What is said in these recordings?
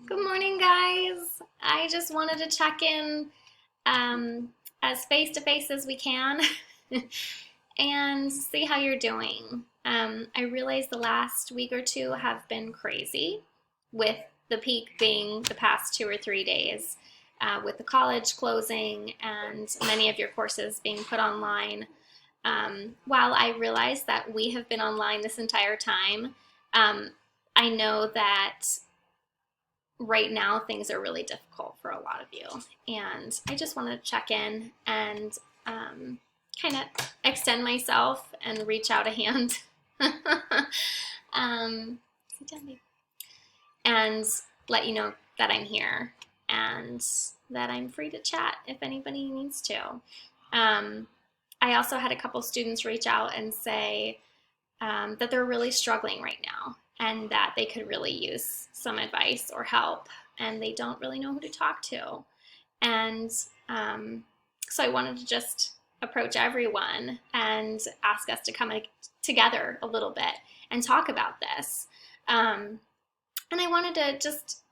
Good morning, guys. I just wanted to check in as face to face as we can and see how you're doing. I realize the last week or two have been crazy, with the peak being the past 2 or 3 days, with the college closing and many of your courses being put online. While I realize that we have been online this entire time, I know that right now things are really difficult for a lot of you. And I just wanted to check in and kind of extend myself and reach out a hand. Sit down, babe. And let you know that I'm here and that I'm free to chat if anybody needs to. I also had a couple students reach out and say that they're really struggling right now and that they could really use some advice or help, and they don't really know who to talk to. And so I wanted to just approach everyone and ask us to come together a little bit and talk about this. And I wanted to just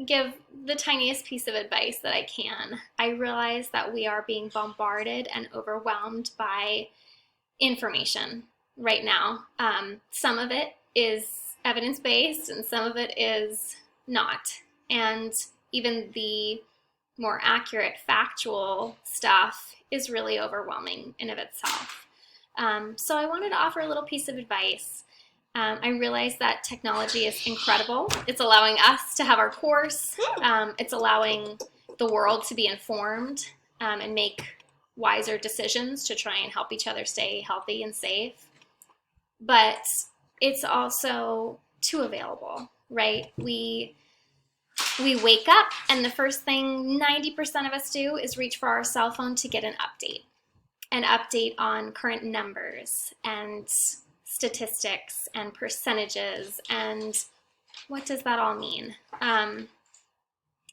give the tiniest piece of advice that I can. I realize that we are being bombarded and overwhelmed by information right now. Some of it is evidence-based and some of it is not. And even the more accurate factual stuff is really overwhelming in of itself. So I wanted to offer a little piece of advice. I realize that technology is incredible. It's allowing us to have our course. It's allowing the world to be informed and make wiser decisions to try and help each other stay healthy and safe. But it's also too available, right? We wake up and the first thing 90% of us do is reach for our cell phone to get an update on current numbers and statistics and percentages and what does that all mean?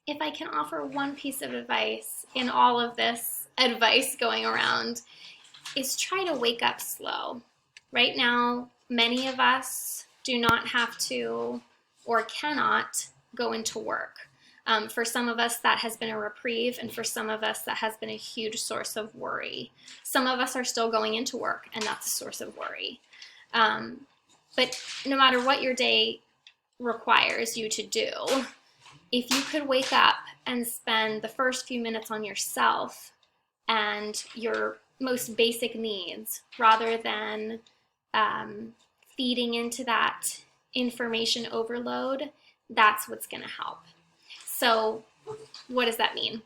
If I can offer one piece of advice in all of this advice going around, is try to wake up slow. Right now, many of us do not have to or cannot go into work. For some of us, that has been a reprieve, and for some of us, that has been a huge source of worry. Some of us are still going into work, and that's a source of worry. But no matter what your day requires you to do, if you could wake up and spend the first few minutes on yourself and your most basic needs rather than feeding into that information overload, that's what's going to help. So what does that mean?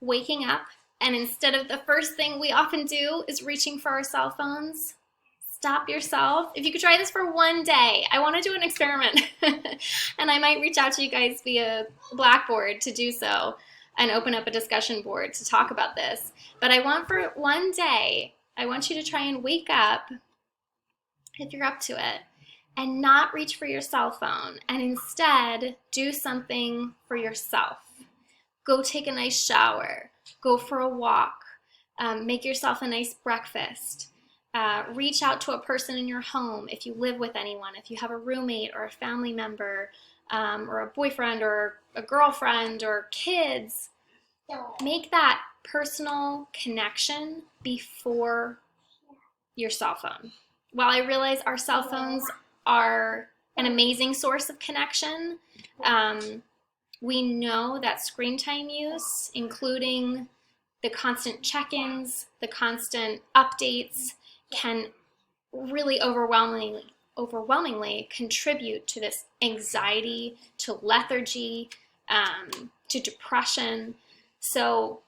Waking up, and instead of the first thing we often do is reaching for our cell phones, stop yourself. If you could try this for one day, I want to do an experiment and I might reach out to you guys via Blackboard to do so and open up a discussion board to talk about this. But I want for one day, I want you to try and wake up, if you're up to it, and not reach for your cell phone and instead do something for yourself. Go take a nice shower, go for a walk, make yourself a nice breakfast. Reach out to a person in your home if you live with anyone, if you have a roommate or a family member, or a boyfriend or a girlfriend or kids. Make that personal connection before your cell phone. While I realize our cell phones are an amazing source of connection, we know that screen time use, including the constant check-ins, the constant updates, can really overwhelmingly contribute to this anxiety, to lethargy, to depression. So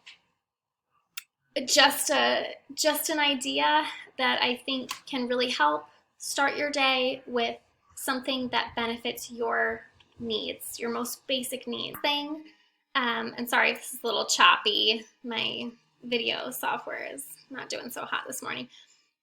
just an idea that I think can really help. Start your day with something that benefits your needs, your most basic needs. And sorry if this is a little choppy. My video software is not doing so hot this morning.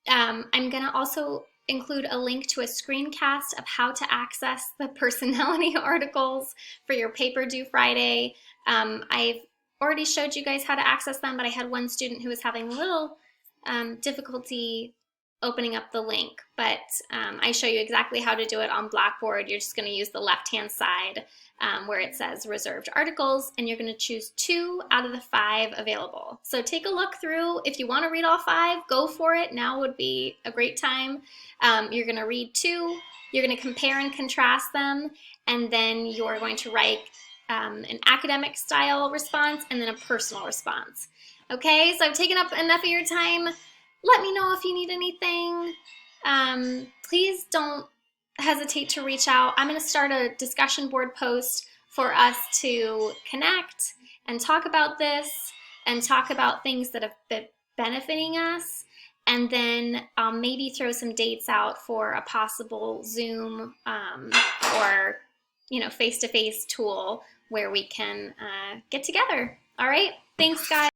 I'm going to also include a link to a screencast of how to access the personality articles for your paper due Friday. I've already showed you guys how to access them, but I had one student who was having a little difficulty opening up the link, but I show you exactly how to do it on Blackboard. You're just going to use the left-hand side where it says reserved articles, and you're going to choose 2 out of the 5 available. So take a look through. If you want to read all 5, go for it. Now would be a great time. You're going to read 2. You're going to compare and contrast them, and then you're going to write an academic style response and then a personal response. Okay, so I've taken up enough of your time. Let me know if you need anything. Please don't hesitate to reach out. I'm going to start a discussion board post for us to connect and talk about this and talk about things that have been benefiting us. And then maybe throw some dates out for a possible Zoom or face-to-face tool where we can get together. All right, thanks guys.